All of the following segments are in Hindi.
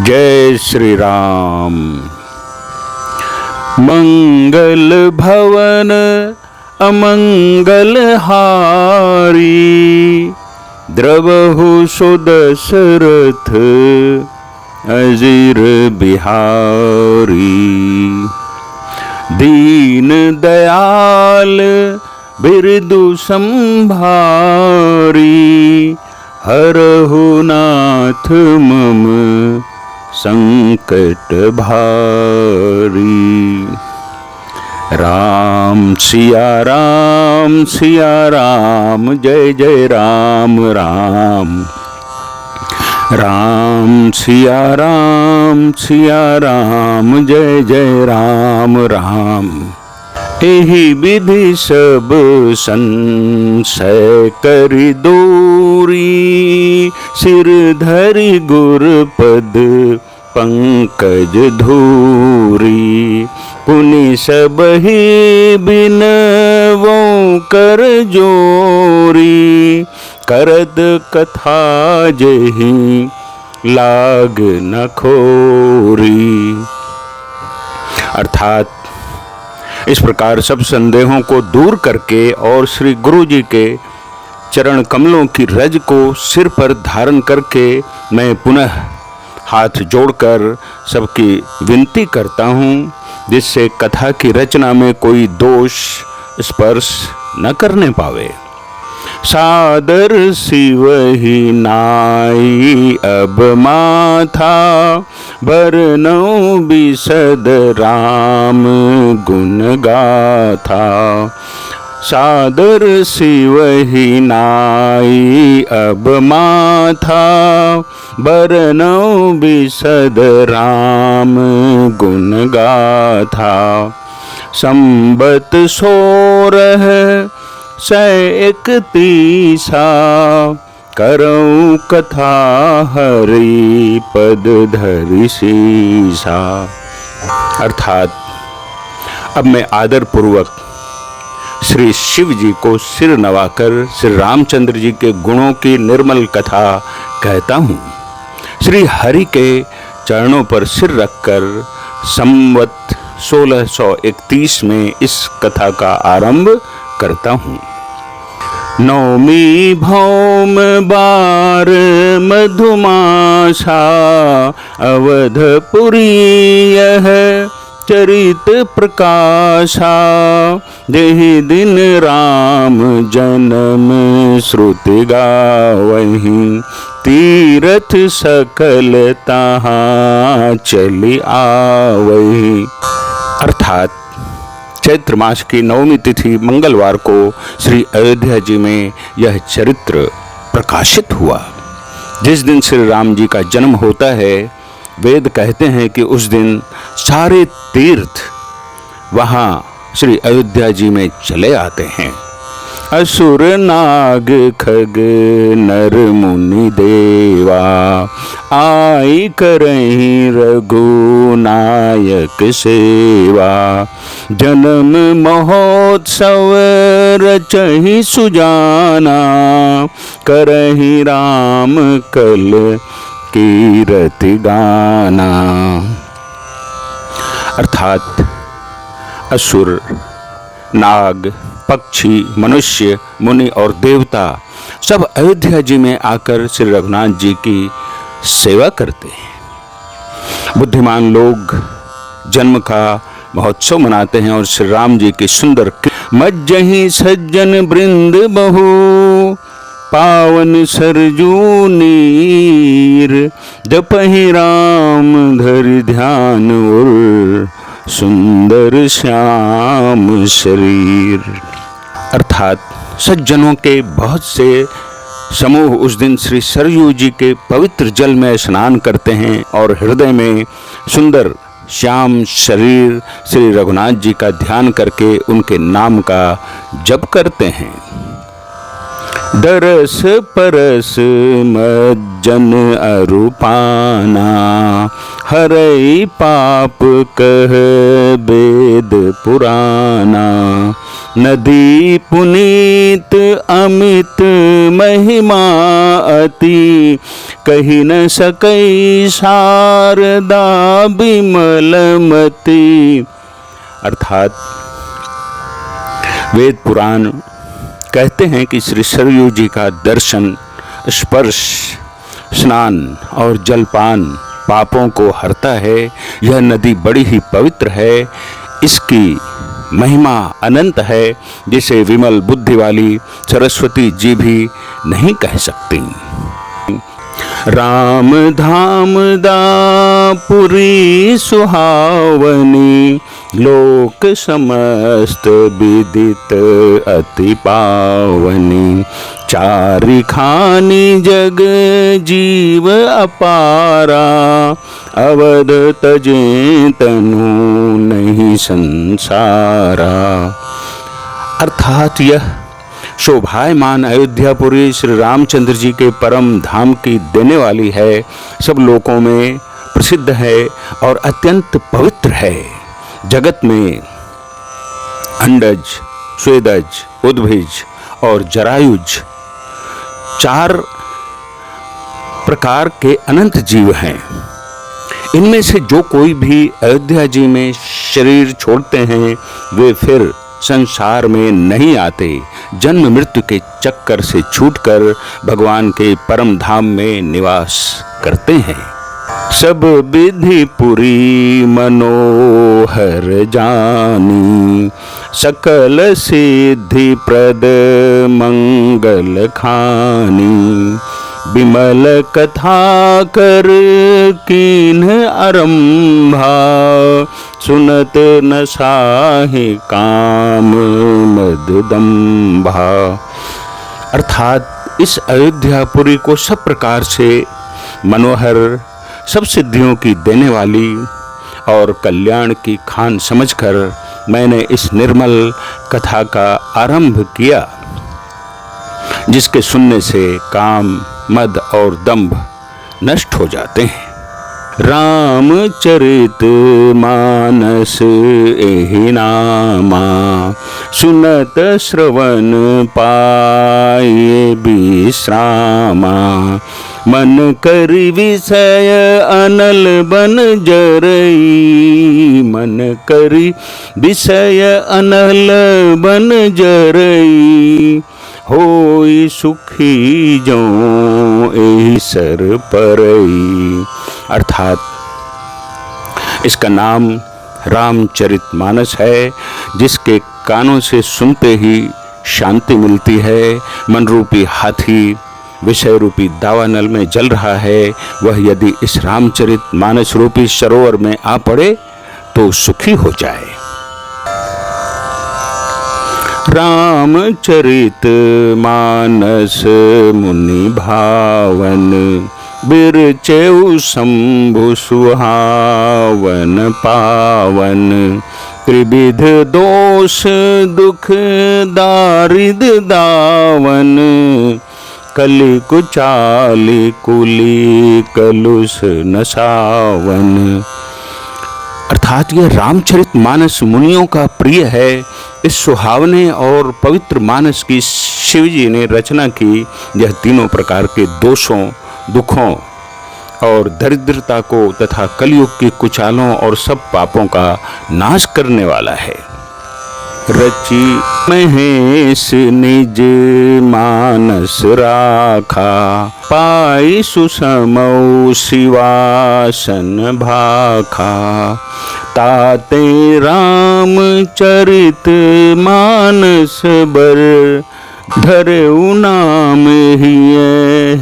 जय श्री राम। मंगल भवन अमंगल हारी, द्रवहु सुदशरथ अजीर बिहारी। दीन दयाल बिरदु संभारी, हरहु नाथ मम संकट भारी। राम सिया राम जय जय राम राम। राम सिया राम जय जय राम राम। एहि विधि सब संशय करि दूरी, सिर धरि गुर पद पंकज धूरी। पुनि सबहि बिनवो कर जोरी, करत कथा जेहि लाग न खोरी। अर्थात इस प्रकार सब संदेहों को दूर करके और श्री गुरु जी के चरण कमलों की रज को सिर पर धारण करके मैं पुनः हाथ जोड़कर सबकी विनती करता हूँ, जिससे कथा की रचना में कोई दोष स्पर्श न करने पावे। सादर शिवहि नाई अब माथा, बरनौ बिसद राम गुण गाथा। सादर शिवहि नाई अब माथा, बरनौ बिसद राम गुण गाथा। संबत 16 31 करऊं कथा, हरि पद धरि सीसा। अर्थात अब मैं आदर पूर्वक श्री शिव जी को सिर नवाकर श्री रामचंद्र जी के गुणों की निर्मल कथा कहता हूँ। श्री हरि के चरणों पर सिर रखकर संवत 1631 में इस कथा का आरंभ करता हूँ। नौमी भौम बार मधुमासा, अवधपुरी यह चरित प्रकाशा। देहि दिन राम जन्म श्रुति गावहीं, तीरथ सकल तहाँ चली आवहीं। अर्थात चैत्र मास की नवमी तिथि मंगलवार को श्री अयोध्या जी में यह चरित्र प्रकाशित हुआ। जिस दिन श्री राम जी का जन्म होता है, वेद कहते हैं कि उस दिन सारे तीर्थ वहाँ श्री अयोध्या जी में चले आते हैं। असुर नाग खग नर मुनि देवा, आई करहीं रघुनायक सेवा। जन्म महोत्सव रचहि सुजाना, करहीं राम कल कीरति गाना। अर्थात असुर, नाग, पक्षी, मनुष्य, मुनि और देवता सब अयोध्या जी में आकर श्री रघुनाथ जी की सेवा करते हैं। बुद्धिमान लोग जन्म का महोत्सव मनाते हैं और श्री राम जी की सुंदर मज्जहि सज्जन वृंद बहु, पावन सरजू नीर। जपहि राम धरि ध्यान उर, सुंदर श्याम शरीर। अर्थात सज्जनों के बहुत से समूह उस दिन श्री सरयू जी के पवित्र जल में स्नान करते हैं और हृदय में सुंदर श्याम शरीर श्री रघुनाथ जी का ध्यान करके उनके नाम का जप करते हैं। दरस परस मज्जन अरूपाना, हरई पाप कह वेद पुराना। नदी पुनीत अमित महिमा अति, कही न सकई शारदा बिमलमती। अर्थात वेद पुराण कहते हैं कि श्री सरयू जी का दर्शन, स्पर्श, स्नान और जलपान पापों को हरता है। यह नदी बड़ी ही पवित्र है, इसकी महिमा अनंत है, जिसे विमल बुद्धि वाली सरस्वती जी भी नहीं कह सकती। राम धाम दापुरी सुहावनी, लोक समस्त विदित अति पावनी। चारि खानी जग जीव अपारा, अवध तजे तनु नहीं संसारा। अर्थात यह शोभायमान अयोध्यापुरी श्री रामचंद्र जी के परम धाम की देने वाली है, सब लोकों में प्रसिद्ध है और अत्यंत पवित्र है। जगत में अंडज, स्वेदज, उद्भिज और जरायुज 4 प्रकार के अनंत जीव हैं। इनमें से जो कोई भी अयोध्या जी में शरीर छोड़ते हैं वे फिर संसार में नहीं आते, जन्म मृत्यु के चक्कर से छूटकर भगवान के परम धाम में निवास करते हैं। सब विधि पुरी मनोहर जानी, सकल सिद्धि प्रद मंगल खानी। विमल कथा कर कीन्ह आरंभा, सुनत न साहि काम मददंभा। अर्थात इस अयोध्यापुरी को सब प्रकार से मनोहर, सब सिद्धियों की देने वाली और कल्याण की खान समझकर मैंने इस निर्मल कथा का आरंभ किया, जिसके सुनने से काम, मद और दंभ नष्ट हो जाते हैं। रामचरित मानस एहि नामा, सुनत श्रवण पाए विश्रामा। मन करि विषय अनल बन जरई, मन करि विषय अनल बन जरई। होई सुखी जो एहि सर परई। अर्थात इसका नाम रामचरितमानस है, जिसके कानों से सुनते ही शांति मिलती है। मन रूपी हाथी विषय रूपी दावानल में जल रहा है, वह यदि इस रामचरितमानस रूपी सरोवर में आ पड़े तो सुखी हो जाए। रामचरित मानस मुनि भावन, बिरचेउ शंभु सुहावन पावन। त्रिविध दोष दुख दारिद दावन, कलि कुचाली कुली कलुष नसावन। अर्थात यह रामचरित मानस मुनियों का प्रिय है। इस सुहावने और पवित्र मानस की शिव जी ने रचना की। यह तीनों प्रकार के दोषों, दुखों और दरिद्रता को तथा कलयुग की कुचालों और सब पापों का नाश करने वाला है। रची महेश निज मानस राखा, पाई सुसमौ शिवासन भाखा। ताते रामचरित मानस बर, धरऊ नाम हिय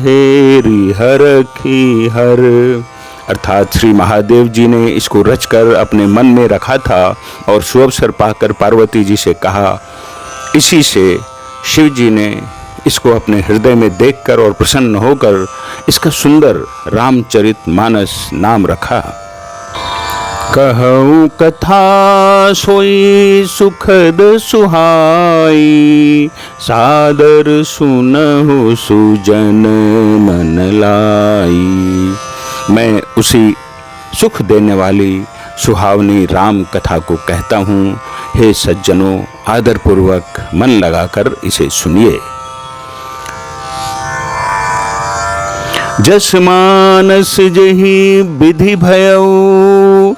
हेरि हरखी हर। अर्थात श्री महादेव जी ने इसको रचकर अपने मन में रखा था और सुअवसर पाकर पार्वती जी से कहा। इसी से शिव जी ने इसको अपने हृदय में देखकर और प्रसन्न होकर इसका सुंदर रामचरित मानस नाम रखा। कहूँ कथा सोई सुखद सुहाई, सादर सुनहु सुजन मन लाई। मैं उसी सुख देने वाली सुहावनी राम कथा को कहता हूँ। हे सज्जनों, आदरपूर्वक मन लगाकर इसे सुनिए। जस मानस जही विधि भयऊ,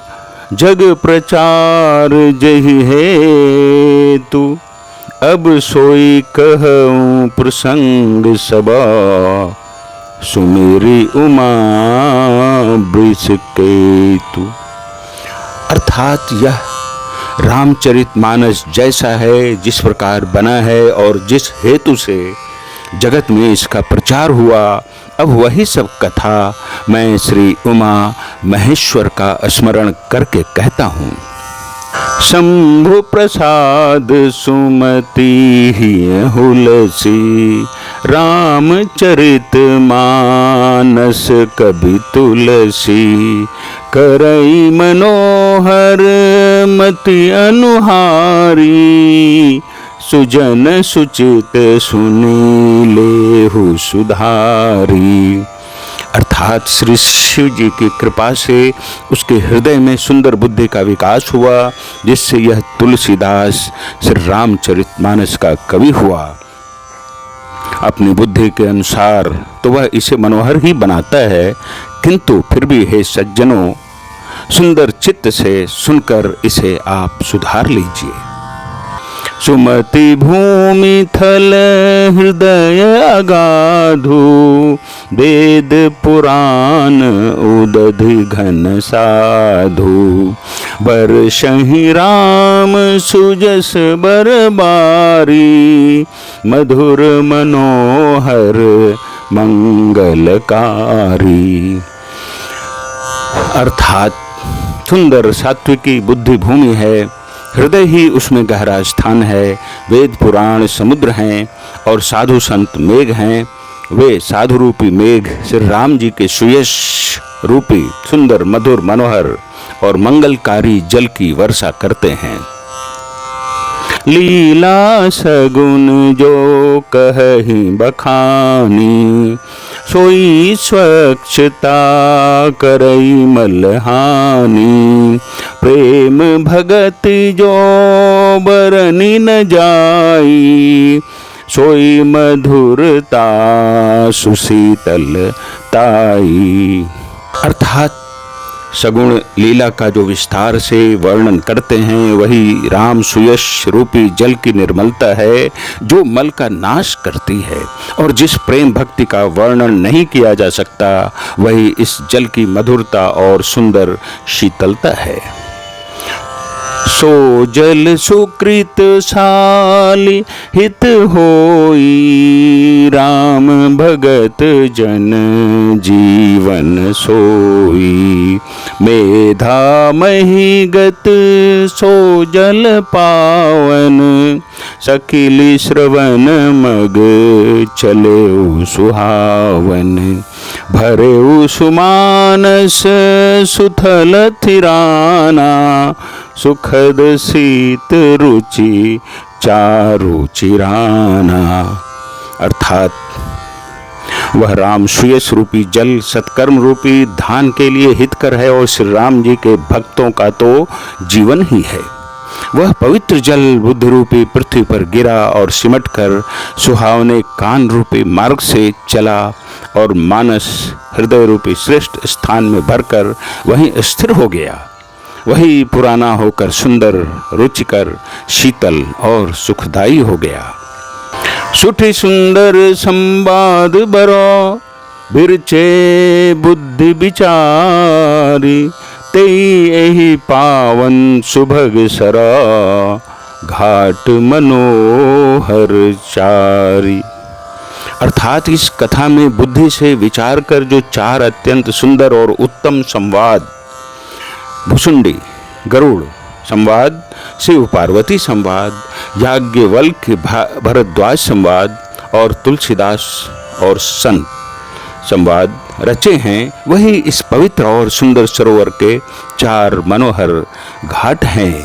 जग प्रचार जही है तू। अब सोई कहूँ प्रसंग सबा, सुमेरी उमा वृष केतु। अर्थात यह रामचरितमानस जैसा है, जिस प्रकार बना है और जिस हेतु से जगत में इसका प्रचार हुआ, अब वही सब कथा मैं श्री उमा महेश्वर का स्मरण करके कहता हूँ। शंभु प्रसाद सुमति हुलसी, रामचरित मानस कवि तुलसी। करई मनोहर मति अनुहारी, सुजन सुचित सुनी लेहु सुधारी। अर्थात श्री शिव जी की कृपा से उसके हृदय में सुंदर बुद्धि का विकास हुआ, जिससे यह तुलसीदास श्री रामचरितमानस का कवि हुआ। अपनी बुद्धि के अनुसार तो वह इसे मनोहर ही बनाता है, किंतु फिर भी हे सज्जनों, सुंदर चित्त से सुनकर इसे आप सुधार लीजिए। सुमति भूमि थल हृदय अगाधु, वेद पुराण उदधि घन साधु। बरसहि राम सुजस बरबारी, मधुर मनोहर मंगलकारी। अर्थात सुंदर सात्विकी बुद्धि भूमि है, हृदय ही उसमें गहरा स्थान है। वेद पुराण समुद्र हैं और साधु संत मेघ हैं। वे साधु रूपी मेघ श्री राम जी के सुयश रूपी सुंदर मधुर मनोहर और मंगलकारी जल की वर्षा करते हैं। लीला सगुन जो कहि बखानी, सोई स्वच्छता करई मलहानी। प्रेम भगत जो बरनी न जाई, सोई मधुरता सुशीतल ताई। अर्थात सगुण लीला का जो विस्तार से वर्णन करते हैं, वही राम सुयश रूपी जल की निर्मलता है, जो मल का नाश करती है। और जिस प्रेम भक्ति का वर्णन नहीं किया जा सकता, वही इस जल की मधुरता और सुंदर शीतलता है। सो जल सुकृत साली हित होई, राम भगत जन जीवन सोई। मेधा मही गत सो जल पावन, सकिली श्रवण मग चले सुहावन। भरे सुमानस सुथल थिराना, सुखद शीत रुचि चारु चिराना। अर्थात वह राम सुयश रूपी जल सत्कर्म रूपी धान के लिए हितकर है और श्री राम जी के भक्तों का तो जीवन ही है। वह पवित्र जल बुद्धि रूपी पृथ्वी पर गिरा और सिमट कर सुहावने कान रूपी मार्ग से चला और मानस हृदय रूपी श्रेष्ठ स्थान में भरकर वहीं स्थिर हो गया। वही पुराना होकर सुंदर, रुचिकर, शीतल और सुखदायी हो गया। सुठी सुंदर संवाद बरो, बिरचे बुद्धि विचारी। तेई एहि पावन सुभग सरा, घाट मनोहर चारी। अर्थात इस कथा में बुद्धि से विचार कर जो चार अत्यंत सुंदर और उत्तम संवाद, भुसुंडी गरुड़ संवाद, शिव पार्वती संवाद, याज्ञवल्क्य भरद्वाज संवाद और तुलसीदास और संत संवाद रचे हैं, वही इस पवित्र और सुंदर सरोवर के चार मनोहर घाट हैं।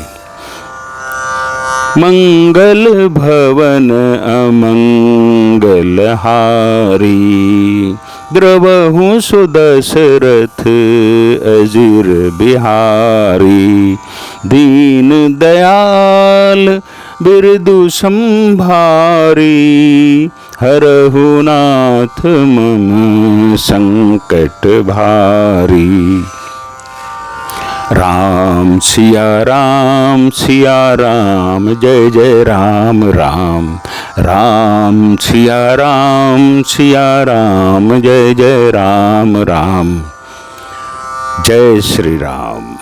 मंगल भवन अमंगल हारी, द्रवहु सुदशरथ अजिर बिहारी। दीन दयाल बिरदु संभारी, हरहु नाथ मम संकट भारी। राम सिया राम जय जय राम राम। राम सिया राम जय जय राम राम। जय श्री राम।